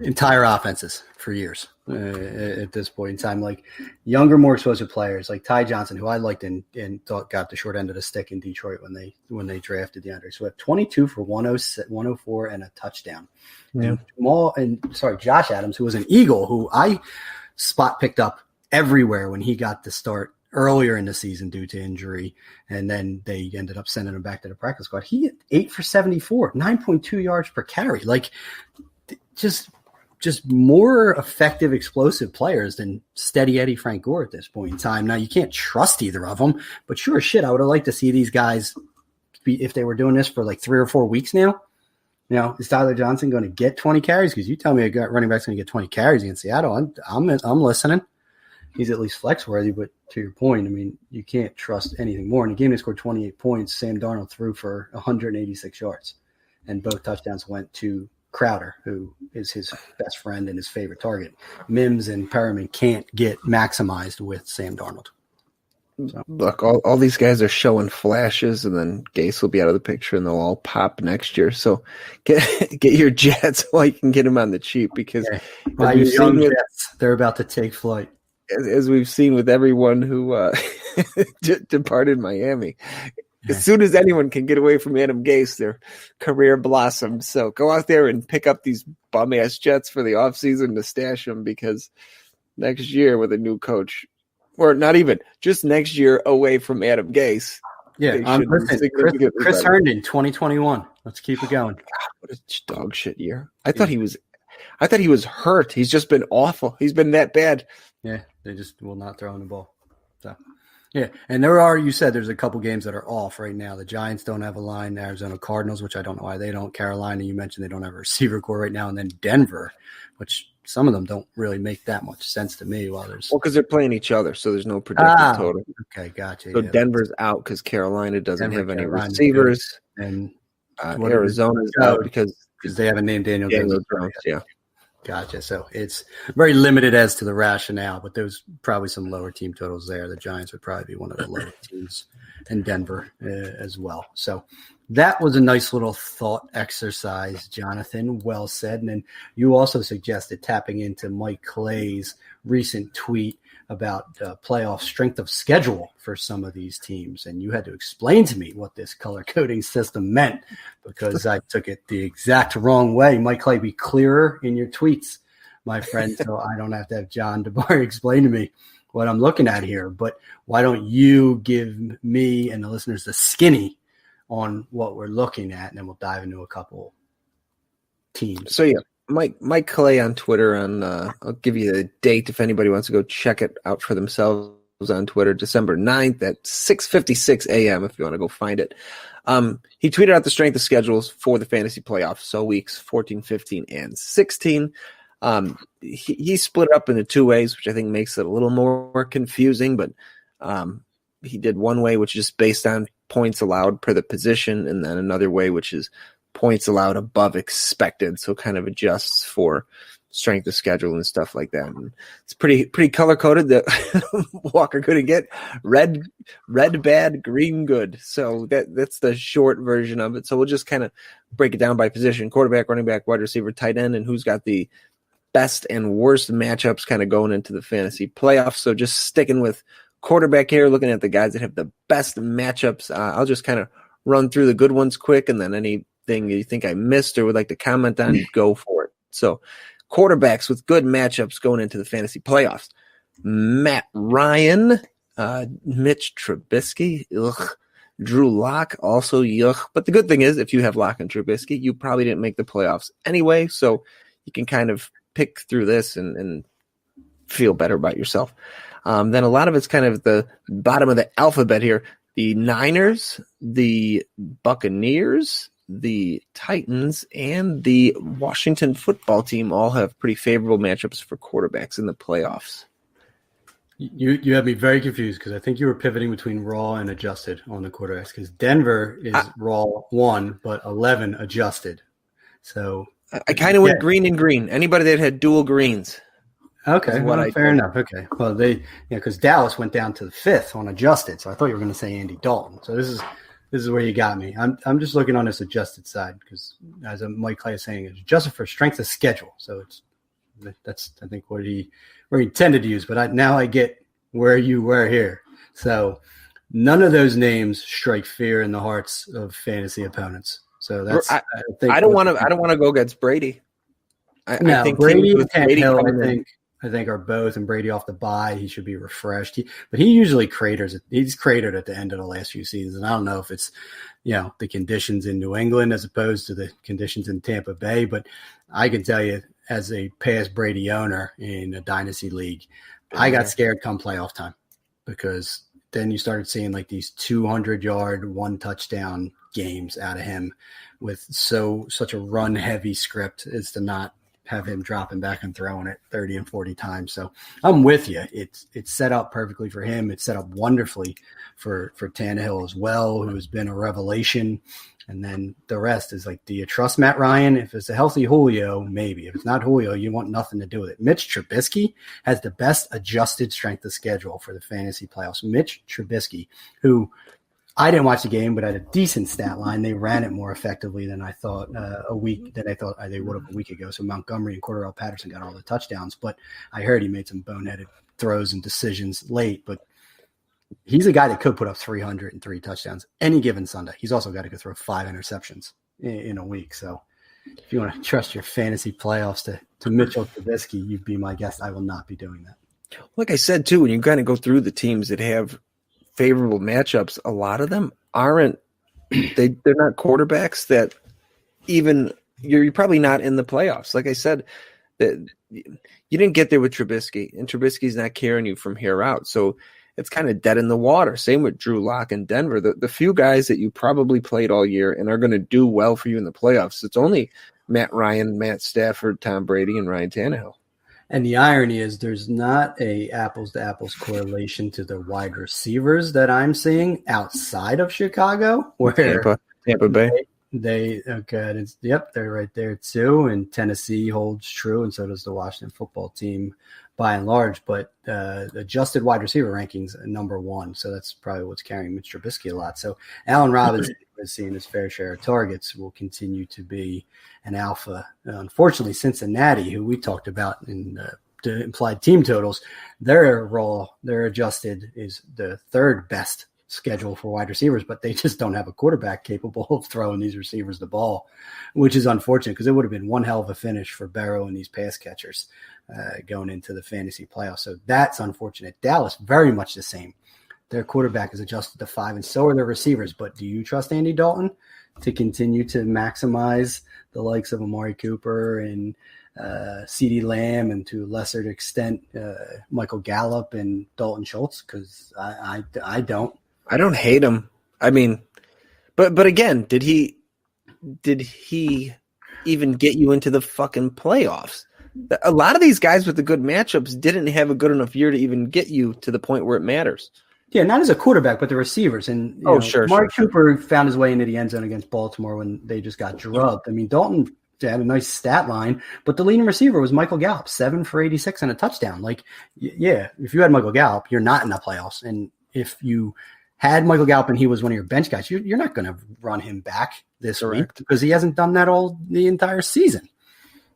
entire offenses for years at this point in time. Like younger, more explosive players like Ty Johnson, who I liked and thought got the short end of the stick in Detroit when they drafted DeAndre Swift. 22 for 104 and a touchdown. Yeah. Josh Adams, who was an Eagle, who I spot picked up everywhere when he got the start earlier in the season due to injury, and then they ended up sending him back to the practice squad. He hit 8 for 74, 9.2 yards per carry. Like just more effective, explosive players than Steady Eddie Frank Gore at this point in time. Now, you can't trust either of them, but sure as shit, I would have liked to see these guys if they were doing this for like 3 or 4 weeks now. You know, is Tyler Johnson going to get 20 carries? Because you tell me a running back's going to get 20 carries against Seattle, I'm listening. He's at least flex worthy, but to your point, I mean, you can't trust anything more. In a game that scored 28 points, Sam Darnold threw for 186 yards, and both touchdowns went to Crowder, who is his best friend and his favorite target. Mims and Perriman can't get maximized with Sam Darnold. So. Look, all these guys are showing flashes, and then Gase will be out of the picture, and they'll all pop next year. So get your Jets while you can get them on the cheap, because they're about to take flight. As we've seen with everyone who departed Miami. As soon as anyone can get away from Adam Gase, their career blossoms. So go out there and pick up these bum-ass Jets for the offseason to stash them, because next year with a new coach, or not even, just next year away from Adam Gase. Yeah, Chris Herndon, 2021. Let's keep it going. God, what a dog shit year. I thought he was hurt. He's just been awful. He's been that bad. Yeah, they just will not throw in the ball. So, yeah, and you said there's a couple games that are off right now. The Giants don't have a line. The Arizona Cardinals, which I don't know why they don't. Carolina, you mentioned they don't have a receiver core right now. And then Denver, which some of them don't really make that much sense to me. Because they're playing each other, so there's no projected total. Okay, gotcha. So yeah, Denver's out because Carolina doesn't have any receivers. And Arizona's out because they haven't named Daniel Jones. Yeah. Gotcha. So it's very limited as to the rationale, but there's probably some lower team totals there. The Giants would probably be one of the lower teams, and Denver as well. So that was a nice little thought exercise, Jonathan. Well said. And then you also suggested tapping into Mike Clay's recent tweet about playoff strength of schedule for some of these teams. And you had to explain to me what this color coding system meant, because I took it the exact wrong way. Mike Clay, be clearer in your tweets, my friend, so I don't have to have John DeBar explain to me what I'm looking at here. But why don't you give me and the listeners the skinny on what we're looking at, and then we'll dive into a couple teams. So, yeah. Mike Clay on Twitter, I'll give you the date if anybody wants to go check it out for themselves on Twitter, December 9th at 6:56 a.m. if you want to go find it. He tweeted out the strength of schedules for the fantasy playoffs, so weeks 14, 15, and 16. He split it up into 2 ways, which I think makes it a little more confusing, but he did one way, which is based on points allowed per the position, and then another way, which is points allowed above expected, so kind of adjusts for strength of schedule and stuff like that. And it's pretty color coded that Walker couldn't get red bad, green good. So that's the short version of it. So we'll just kind of break it down by position: quarterback, running back, wide receiver, tight end, and who's got the best and worst matchups kind of going into the fantasy playoffs. So just sticking with quarterback here, looking at the guys that have the best matchups. I'll just kind of run through the good ones quick, and then any anything you think I missed or would like to comment on, go for it. So quarterbacks with good matchups going into the fantasy playoffs. Matt Ryan, Mitch Trubisky, ugh. Drew Lock, also yuck. But the good thing is, if you have Lock and Trubisky, you probably didn't make the playoffs anyway, so you can kind of pick through this and feel better about yourself. Then a lot of it's kind of the bottom of the alphabet here. The Niners, the Buccaneers, the Titans, and the Washington football team all have pretty favorable matchups for quarterbacks in the playoffs. You have me very confused because I think you were pivoting between raw and adjusted on the quarterbacks because Denver is raw 1, but 11 adjusted. So I kind of went green and green. Anybody that had dual greens. Okay, fair enough. Okay, well because Dallas went down to the 5th on adjusted, so I thought you were going to say Andy Dalton. So this is where you got me. I'm just looking on this adjusted side because as Mike Clay is saying, it's adjusted for strength of schedule. So that's I think where he intended to use, but now I get where you were here. So none of those names strike fear in the hearts of fantasy opponents. So that's I don't want to go against Brady. I think Brady and Tannehill, I think are both, and Brady off the bye, he should be refreshed. But he usually craters it. He's cratered at the end of the last few seasons. And I don't know if it's, the conditions in New England as opposed to the conditions in Tampa Bay. But I can tell you, as a past Brady owner in a dynasty league, I got scared come playoff time because then you started seeing like these 200-yard, 1 touchdown games out of him with such a run-heavy script as to not have him dropping back and throwing it 30 and 40 times. So I'm with you. It's set up perfectly for him. It's set up wonderfully for Tannehill as well, who has been a revelation. And then the rest is like, do you trust Matt Ryan? If it's a healthy Julio, maybe. If it's not Julio, you want nothing to do with it. Mitch Trubisky has the best adjusted strength of schedule for the fantasy playoffs. Mitch Trubisky, who I didn't watch the game, but had a decent stat line. They ran it more effectively than I thought they would have a week ago. So Montgomery and Cordell Patterson got all the touchdowns, but I heard he made some boneheaded throws and decisions late. But he's a guy that could put up 303 touchdowns any given Sunday. He's also got to go throw 5 interceptions in a week. So if you want to trust your fantasy playoffs to Mitchell Trubisky, you'd be my guest. I will not be doing that. Like I said, too, when you kind of go through the teams that have favorable matchups, a lot of them aren't they're not quarterbacks that even you're probably not in the playoffs. Like I said, that you didn't get there with Trubisky, and Trubisky's not carrying you from here out. So it's kind of dead in the water. Same with Drew Lock in Denver. The few guys that you probably played all year and are going to do well for you in the playoffs, it's only Matt Ryan, Matt Stafford, Tom Brady, and Ryan Tannehill. And the irony is there's not a apples-to-apples correlation to the wide receivers that I'm seeing outside of Chicago. Where Tampa Bay. They're right there too. And Tennessee holds true, and so does the Washington football team by and large. But adjusted wide receiver rankings number 1. So that's probably what's carrying Mitch Trubisky a lot. So Allen Robinson is seeing his fair share of targets, will continue to be an alpha. Unfortunately, Cincinnati, who we talked about in the implied team totals, their adjusted is the 3rd best schedule for wide receivers, but they just don't have a quarterback capable of throwing these receivers the ball, which is unfortunate because it would have been one hell of a finish for Barrow and these pass catchers going into the fantasy playoffs. So that's unfortunate. Dallas, very much the same. Their quarterback is adjusted to 5, and so are their receivers. But do you trust Andy Dalton to continue to maximize the likes of Amari Cooper and CeeDee Lamb, and to a lesser extent Michael Gallup and Dalton Schultz? Because I don't. I don't hate him. I mean, but again, did he even get you into the fucking playoffs? A lot of these guys with the good matchups didn't have a good enough year to even get you to the point where it matters. Yeah, not as a quarterback, but the receivers. And Amari Cooper found his way into the end zone against Baltimore when they just got drubbed. I mean, Dalton had a nice stat line, but the leading receiver was Michael Gallup, 7 for 86 and a touchdown. Like, yeah, if you had Michael Gallup, you're not in the playoffs. And if you had Michael Gallup and he was one of your bench guys, you're not going to run him back this week because he hasn't done that all the entire season.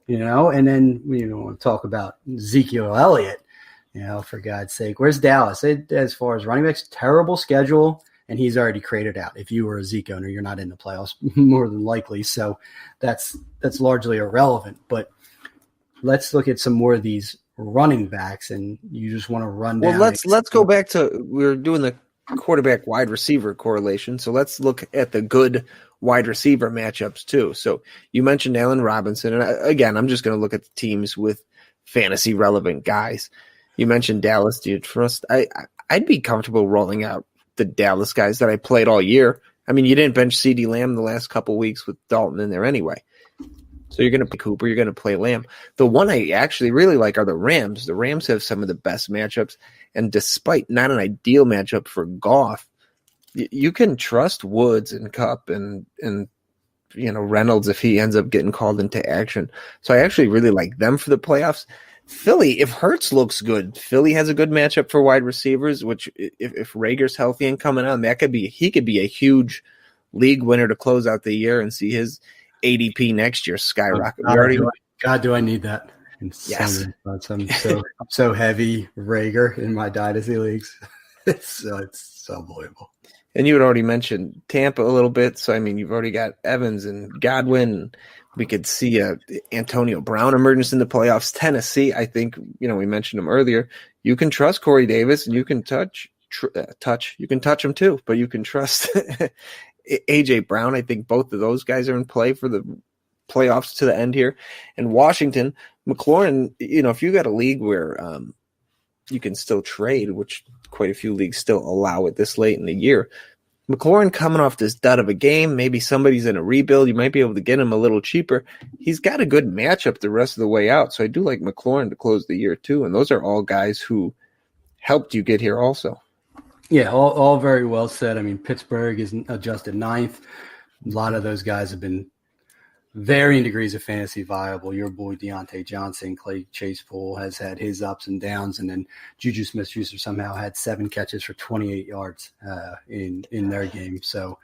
And then we want to talk about Ezekiel Elliott. For God's sake, where's Dallas? As far as running backs, terrible schedule and he's already created out. If you were a Zeke owner, you're not in the playoffs more than likely. So that's largely irrelevant. But let's look at some more of these running backs, and you just want to run down. Well, let's go back to, we're doing the quarterback wide receiver correlation. So let's look at the good wide receiver matchups too. So you mentioned Allen Robinson, and again, I'm just going to look at the teams with fantasy relevant guys. You mentioned Dallas. Do you trust? I'd be comfortable rolling out the Dallas guys that I played all year. I mean, you didn't bench CeeDee Lamb the last couple weeks with Dalton in there anyway. So you're going to play Cooper, you're going to play Lamb. The one I actually really like are the Rams. The Rams have some of the best matchups, and despite not an ideal matchup for Goff, you can trust Woods and Kupp and Reynolds if he ends up getting called into action. So I actually really like them for the playoffs. Philly, if Hurts looks good, Philly has a good matchup for wide receivers, which if Rager's healthy and coming on, he could be a huge league winner to close out the year and see his ADP next year skyrocket. God, do I need that? Yes. I'm so heavy Rager in my dynasty leagues. It's so unbelievable. And you had already mentioned Tampa a little bit. So, I mean, you've already got Evans and Godwin. We could see Antonio Brown emergence in the playoffs. Tennessee, I think, we mentioned him earlier. You can trust Corey Davis, and you can you can touch him too, but you can trust A.J. Brown. I think both of those guys are in play for the playoffs to the end here. And Washington, McLaurin, if you got a league where you can still trade, which quite a few leagues still allow it this late in the year, McLaurin coming off this dud of a game, maybe somebody's in a rebuild, you might be able to get him a little cheaper. He's got a good matchup the rest of the way out. So I do like McLaurin to close the year too. And those are all guys who helped you get here also. Yeah, all very well said. I mean, Pittsburgh is adjusted ninth. A lot of those guys have been varying degrees of fantasy viable. Your boy Deontay Johnson, Clay Chasepool has had his ups and downs, and then Juju Smith-Schuster somehow had 7 catches for 28 yards in their game. So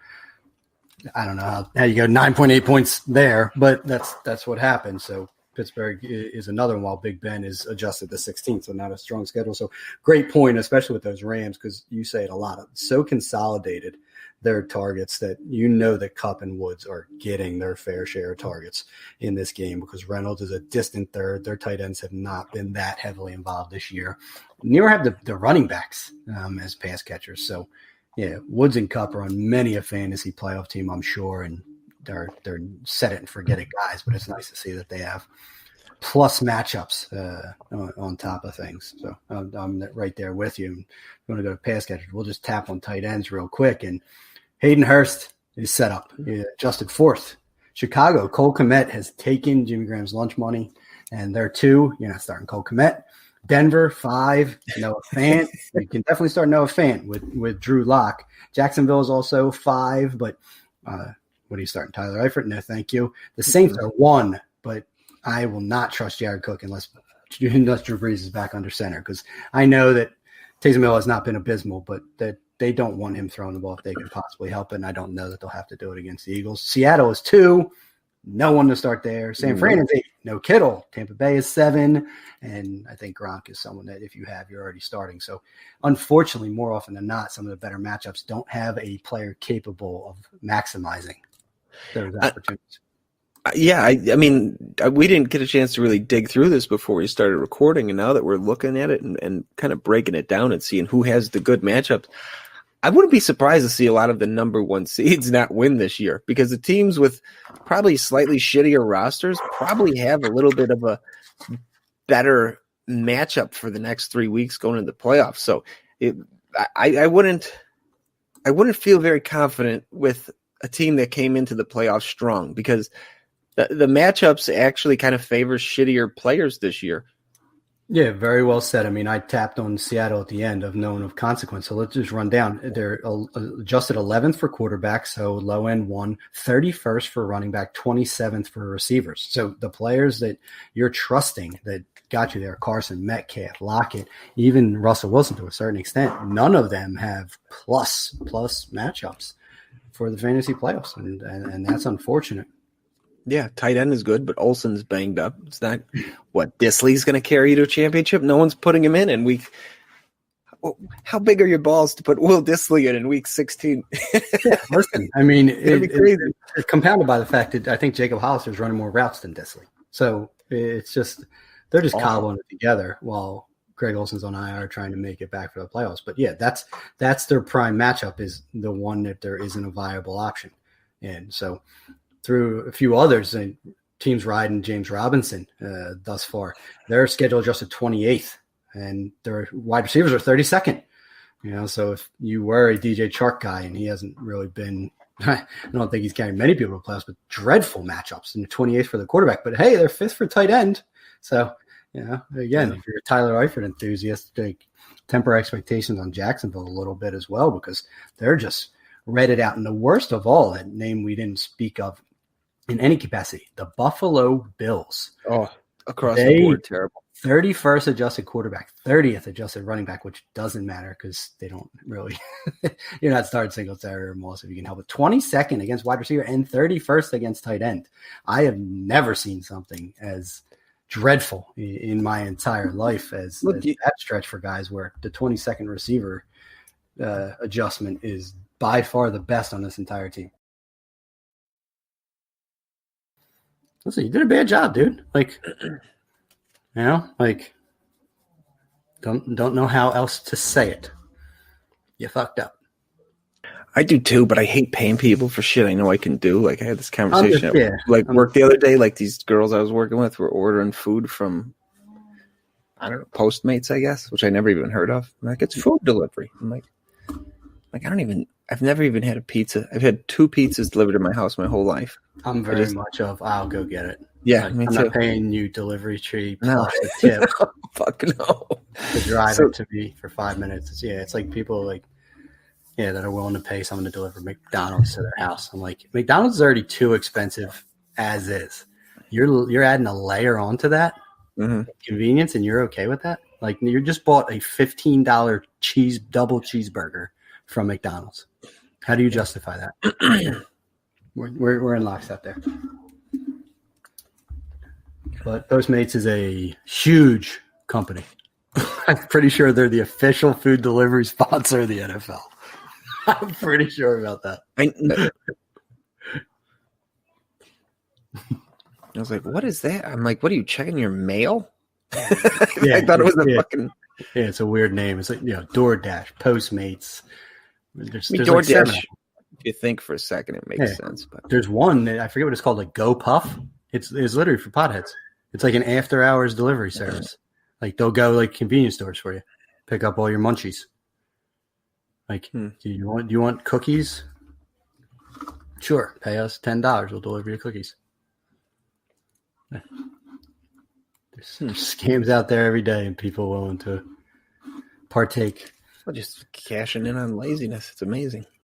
I don't know how you go 9.8 points there, but that's what happened. So Pittsburgh is another one, while Big Ben is adjusted to 16th, so not a strong schedule. So great point, especially with those Rams, because you say it a lot. So consolidated their targets that that Kupp and Woods are getting their fair share of targets in this game, because Reynolds is a distant third. Their tight ends have not been that heavily involved this year. Neither have the running backs as pass catchers. So, yeah, Woods and Kupp are on many a fantasy playoff team, I'm sure, and they're set it and forget it guys, but it's nice to see that they have plus matchups on top of things. So I'm right there with you. If you want to go to pass catchers, we'll just tap on tight ends real quick. And Hayden Hurst is set up, adjusted 4th. Chicago, Cole Kmet has taken Jimmy Graham's lunch money, and they're 2. You're not starting Cole Kmet. Denver, 5, Noah Fant. You can definitely start Noah Fant with Drew Lock. Jacksonville is also 5, but what are you starting? Tyler Eifert? No, thank you. The Saints are 1, but I will not trust Jared Cook unless Drew Brees is back under center, because I know that Taysom Hill has not been abysmal, but that they don't want him throwing the ball if they can possibly help it, and I don't know that they'll have to do it against the Eagles. Seattle is 2. No one to start there. San Fran is 8. No Kittle. Tampa Bay is 7. And I think Gronk is someone that if you have, you're already starting. So unfortunately, more often than not, some of the better matchups don't have a player capable of maximizing those opportunities. Yeah, I mean, we didn't get a chance to really dig through this before we started recording, and now that we're looking at it and kind of breaking it down and seeing who has the good matchups, I wouldn't be surprised to see a lot of the number 1 seeds not win this year, because the teams with probably slightly shittier rosters probably have a little bit of a better matchup for the next 3 weeks going into the playoffs. So I wouldn't feel very confident with a team that came into the playoffs strong, because the matchups actually kind of favor shittier players this year. Yeah, very well said. I mean, I tapped on Seattle at the end of known of consequence. So let's just run down. They're adjusted 11th for quarterback, so low end 1, 31st for running back, 27th for receivers. So the players that you're trusting that got you there, Carson, Metcalf, Lockett, even Russell Wilson to a certain extent, none of them have plus matchups for the fantasy playoffs, and that's unfortunate. Yeah, tight end is good, but Olsen's banged up. It's not what Disley's going to carry you to a championship. No one's putting him in week how big are your balls to put Will Dissly in week 16? Listen, I mean, it's compounded by the fact that I think Jacob Hollister is running more routes than Dissly. So it's just they're just cobbling it together while Greg Olson's on IR trying to make it back for the playoffs. But yeah, that's their prime matchup, is the one that there isn't a viable option. And so through a few others, and teams riding James Robinson thus far, they're schedule adjusted 28th, and their wide receivers are 32nd. So if you were a DJ Chark guy, and he hasn't really been, I don't think he's carrying many people to playoffs, but dreadful matchups, and 28th for the quarterback. But hey, they're 5th for tight end. So, again, if you're a Tyler Eifert enthusiast, temper expectations on Jacksonville a little bit as well, because they're just redded out. And the worst of all, that name we didn't speak of in any capacity, the Buffalo Bills. Oh, across the board, terrible. 31st adjusted quarterback, 30th adjusted running back, which doesn't matter because they don't really – you're not starting Singletary or Moss if you can help it. 22nd against wide receiver and 31st against tight end. I have never seen something as dreadful in my entire life as that stretch for guys, where the 22nd receiver adjustment is by far the best on this entire team. Listen, you did a bad job, dude. Don't know how else to say it. You fucked up. I do too, but I hate paying people for shit I know I can do. I had this conversation at work the other day. These girls I was working with were ordering food from, I don't know, Postmates, I guess, which I never even heard of. I'm like, it's food delivery. I'm like, I've never even had a pizza. I've had 2 pizzas delivered to my house my whole life. I'm very much of, I'll go get it. Yeah, me I'm too. not paying you delivery fee plus the tip. Fuck no. To drive it to me for 5 minutes. It's like people that are willing to pay someone to deliver McDonald's to their house. I'm like, McDonald's is already too expensive as is. You're adding a layer onto that convenience, and you're okay with that? You just bought a $15 double cheeseburger from McDonald's. How do you justify that? we're in lockstep there. But Postmates is a huge company. I'm pretty sure they're the official food delivery sponsor of the NFL. I'm pretty sure about that. I was like, what is that? I'm like, what are you checking your mail? I thought it was a fucking... Yeah, it's a weird name. It's like, DoorDash, Postmates. There's DoorDash, if you think for a second, it makes sense. But there's one that I forget what it's called, Go Puff. It's literally for potheads. It's like an after-hours delivery service. They'll go convenience stores for you, pick up all your munchies. Do you want cookies? Sure, pay us $10. We'll deliver your cookies. There's scams out there every day, and people willing to partake. Just cashing in on laziness. It's amazing.